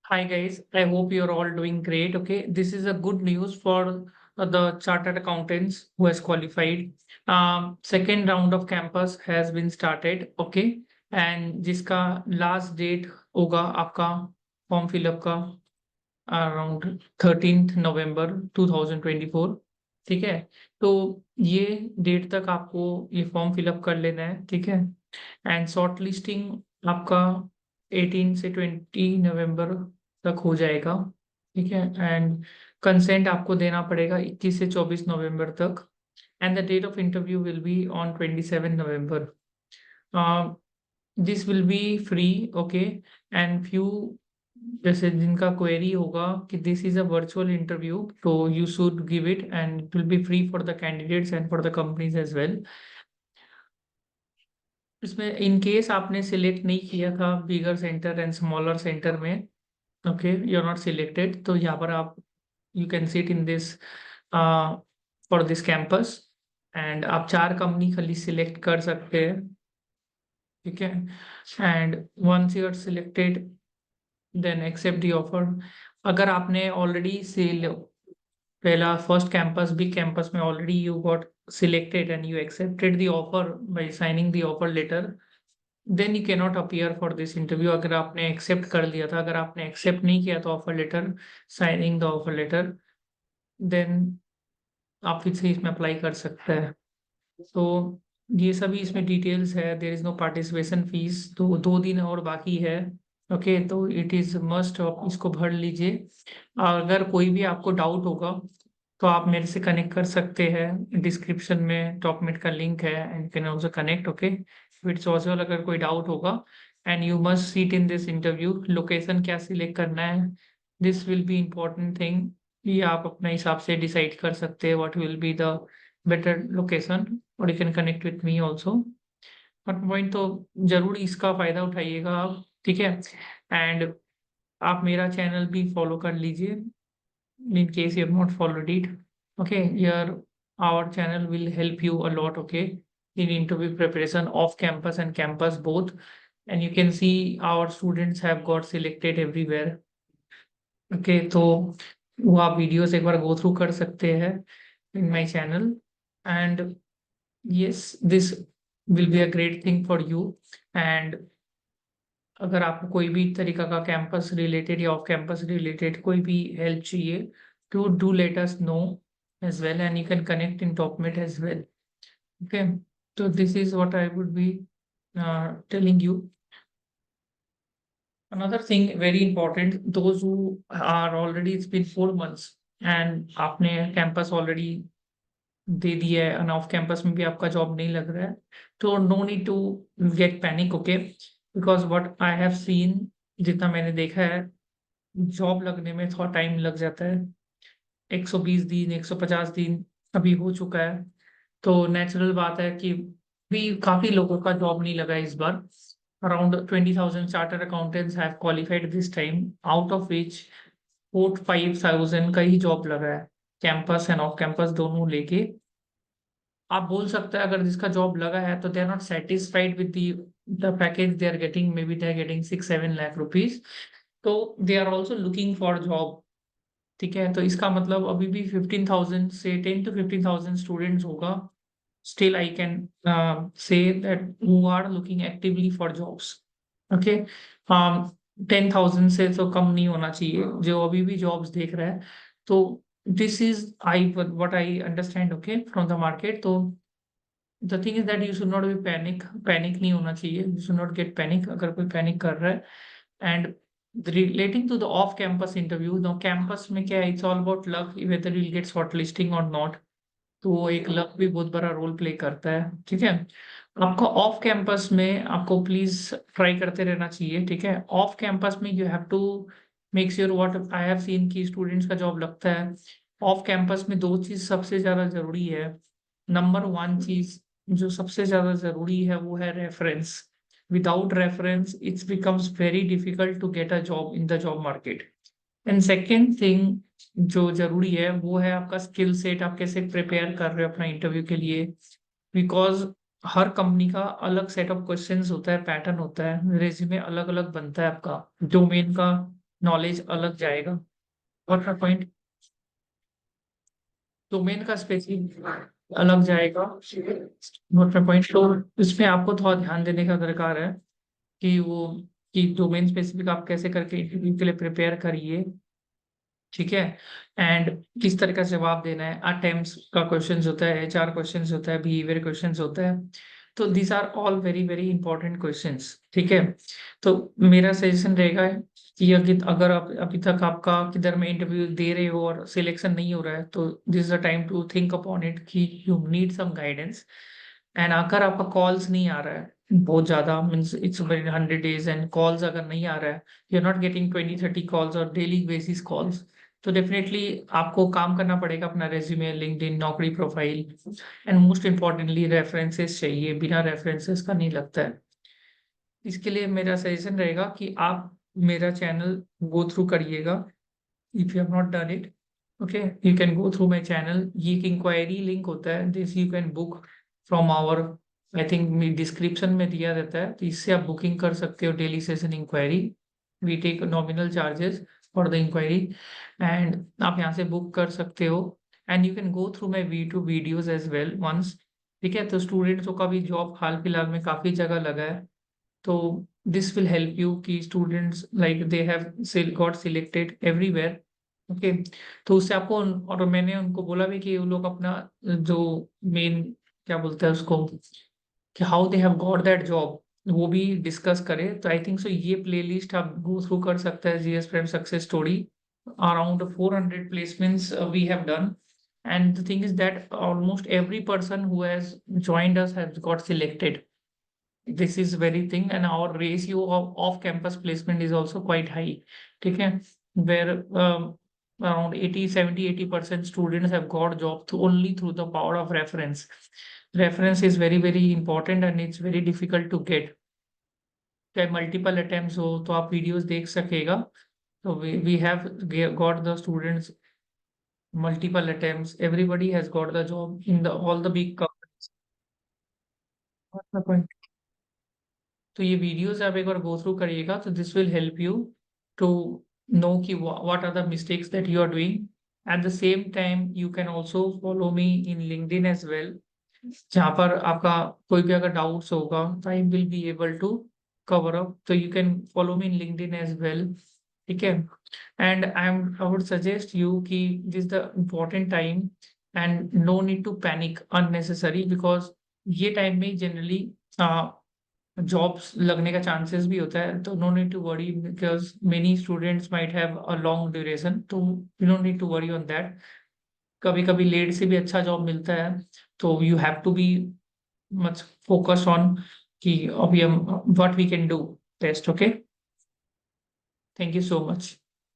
Hi guys, I hope you're all doing great. Okay, this is a good news for the chartered accountants who has qualified. Second round of campus has been started. Okay, and जिसका last date होगा आपका form fill up का around 13 नवंबर 2024। ठीक है, तो ये date तक आपको ये फॉर्म फिलअप कर लेना है। ठीक है, एंड शॉर्ट लिस्टिंग आपका 18 से 20 नवंबर तक हो जाएगा। ठीक है, एंड कंसेंट आपको देना पड़ेगा 21 से 24 नवंबर तक। And the date of interview will be on 27 November. This will be free. Okay, and few जैसे जिनका क्वेरी होगा कि this is a virtual interview, तो you should give it and it will be free for the candidates and for the companies as well. इसमें in case आपने select नहीं किया था bigger centre and smaller centre में, okay, you are not selected, तो यहाँ पर आप you can sit in this for this campus and आप 4 कंपनी खाली सिलेक्ट कर सकते हैं। ठीक है, and once you are selected then accept the offer. अगर आपने ऑलरेडी सेल पहला फर्स्ट कैंपस बिग कैंपस में already you got selected and you accepted the offer by signing the offer letter, then you can not appear for this interview. अगर आपने accept कर लिया था, अगर आपने एक्सेप्ट नहीं किया था offer letter, signing the offer letter, then आप फिर से इसमें अप्लाई कर सकते हैं। तो ये सभी इसमें डिटेल्स है। There is no participation fees, तो 2 दिन और बाकी है। ओके, तो इट इज मस्ट आप इसको भर लीजिए। और अगर कोई भी आपको डाउट होगा तो आप मेरे से कनेक्ट कर सकते हैं। डिस्क्रिप्शन में डॉक्यूमेंट का लिंक है and can also connect. Okay, it's possible अगर कोई डाउट होगा। And you must seat in this interview. Location क्या सिलेक्ट करना है, this will be important thing. ये आप अपने हिसाब से डिसाइड कर सकते हैं what will be the better location, और you can connect with me also. But point तो जरूर इसका फायदा उठाइएगा आप। ठीक है, एंड आप मेरा चैनल भी फॉलो कर लीजिए in case you have not followed it. Okay, here our channel will help you a lot, okay, in interview preparation off campus and campus both. And you can see our students have got selected everywhere. Okay, तो वो आप videos एक बार go through कर सकते हैं in my channel. And yes, this will be a great thing for you. And अगर आपको कोई भी तरीका का कैंपस रिलेटेड या ऑफ कैंपस रिलेटेड कोई भी हेल्प चाहिए, to do let us know as well, and you can connect in TopMate as well. Okay, so this is what I would be telling you. Another thing very important, those who are already, it's been 4 months and आपने campus already दे दिया है and of campus में भी आपका job नहीं लग रहा है, तो no need to get panic. Okay, because what I have seen, जितना मैंने देखा है, जॉब लगने में थोड़ा टाइम लग जाता है। 120 दिन, 150 दिन अभी हो चुका है, तो नेचुरल बात है कि भी काफी लोगों का जॉब नहीं लगा इस बार। Around 20,000 charter accountants have qualified this time, out of which 4 to 5,000 का ही जॉब लगा है, कैंपस एंड ऑफ कैंपस दोनों लेके। आप बोल सकते हैं अगर जिसका जॉब लगा है तो they are not satisfied with the package they are getting, maybe they are getting 6-7 lakh rupees, तो they are also looking for job. ठीक है, तो इसका मतलब अभी भी 15,000 से 10 to 15,000 स्टूडेंट्स होगा। Still I can say that who are looking actively for jobs. Okay, 10,000 से तो कम नहीं होना चाहिए जो अभी भी जॉब्स देख रहा है। तो this is I what I understand, okay, from the market. तो the thing is that you should not be panic नहीं होना चाहिए, you should not get panic अगर कोई पैनिक कर रहा है। And relating to the off campus interview, now campus में क्या है, it's all about luck whether you'll get shortlisting or not, तो वो एक लक भी बहुत बड़ा रोल प्ले करता है। ठीक है, आपको ऑफ कैंपस में आपको प्लीज ट्राई करते रहना चाहिए। ठीक है, ऑफ कैंपस में you have to make sure, what I have seen कि स्टूडेंट्स का जॉब लगता है ऑफ कैंपस में, 2 चीज सबसे ज्यादा जरूरी है। नंबर 1 चीज जो सबसे ज्यादा जरूरी है वो है reference. Without reference it's becomes very difficult to get a job in the job market. And second thing जो जरूरी है वो है आपका स्किल सेट, आप कैसे प्रिपेयर कर रहे हो अपना इंटरव्यू के लिए। बिकॉज हर कंपनी का अलग सेट ऑफ क्वेश्चंस होता है, पैटर्न होता है, रेज्यूमे अलग अलग बनता है आपका डोमेन का। नॉलेज अलग जाएगा। और पॉइंट डोमेन का स्पेसिफिक अलग जाएगा। और पॉइंट तो इसमें आपको थोड़ा ध्यान देने का दरकार है कि वो कि डोमेन स्पेसिफिक आप कैसे करके इंटरव्यू के लिए प्रिपेयर करिए, ठीक है। एंड किस तरह का जवाब देना है, अटेम्प्ट्स का क्वेश्चंस होता है, एचआर क्वेश्चंस होता है, बिहेवियर क्वेश्चंस होता है। तो these are all very very important questions, ठीक है। तो मेरा सजेशन रहेगा कि अगर आप अभी तक आपका किधर में इंटरव्यू दे रहे हो और सिलेक्शन नहीं हो रहा है, तो this is the time to think upon it कि you need some guidance. And अगर आपका कॉल्स नहीं आ रहा है बहुत ज्यादा, means it's 100 days and calls अगर नहीं आ रहा है, you are not getting 20-30 calls और डेली बेसिस कॉल्स, तो डेफिनेटली आपको काम करना पड़ेगा अपना resume, LinkedIn, Naukri profile, and most importantly references चाहिए। बिना रेफरेंसेस का नहीं लगता है। इसके लिए मेरा सजेशन रहेगा कि आप मेरा चैनल गो थ्रू करिएगा। If you have not done it, okay, you can go through my channel. ये एक इंक्वायरी लिंक होता है, this you can book from our, I think description में दिया रहता है, तो इससे आप बुकिंग कर सकते हो daily session inquiry. We take nominal charges for the inquiry, and आप यहाँ से बुक कर सकते हो। And you can go through my videos as well once, ठीक है। तो स्टूडेंट्सों का भी जॉब हाल फिलहाल में काफी जगह लगा है, तो दिस विल हेल्प यू कि students like they have got selected everywhere, okay. तो उससे आपको और मैंने उनको बोला भी कि वो लोग अपना जो मेन क्या बोलते हैं उसको, कि how they have got that job, वो भी डिस्कस करें। तो आई थिंक सो ये प्लेलिस्ट आप गो थ्रू कर सकते हैं, GS prime success story. Around 400 placements we have done, and the thing is that almost every person who has joined us has got selected. This is very thing, and our ratio of off-campus placement is also quite high. ठीक है, where around 80 70 80% students have got job only through the power of reference. Reference is very very important and it's very difficult to get. चाहे multiple attempts हो तो आप videos देख सकेगा। तो we have got the students multiple attempts. Everybody has got the job in the all the big companies. What's the point? तो ये videos आप एक बार गो थ्रू करिएगा, तो this will help you to know कि what are the mistakes that you are doing. At the same time you can also follow me in LinkedIn as well, जहाँ पर आपका कोई भी अगर डाउट्स होगा तो I will be able to cover up. तो you can follow me in LinkedIn as well, ठीक है। And I would suggest you कि this the important time, and no need to panic unnecessary, because ये time में generally jobs लगने का chances भी होता है। तो no need to worry because many students might have a long duration, तो you don't need to worry on that. कभी कभी लेट से भी अच्छा जॉब मिलता है, तो you have to be much focus on कि अभी हम what we can do best, okay. Thank you so much.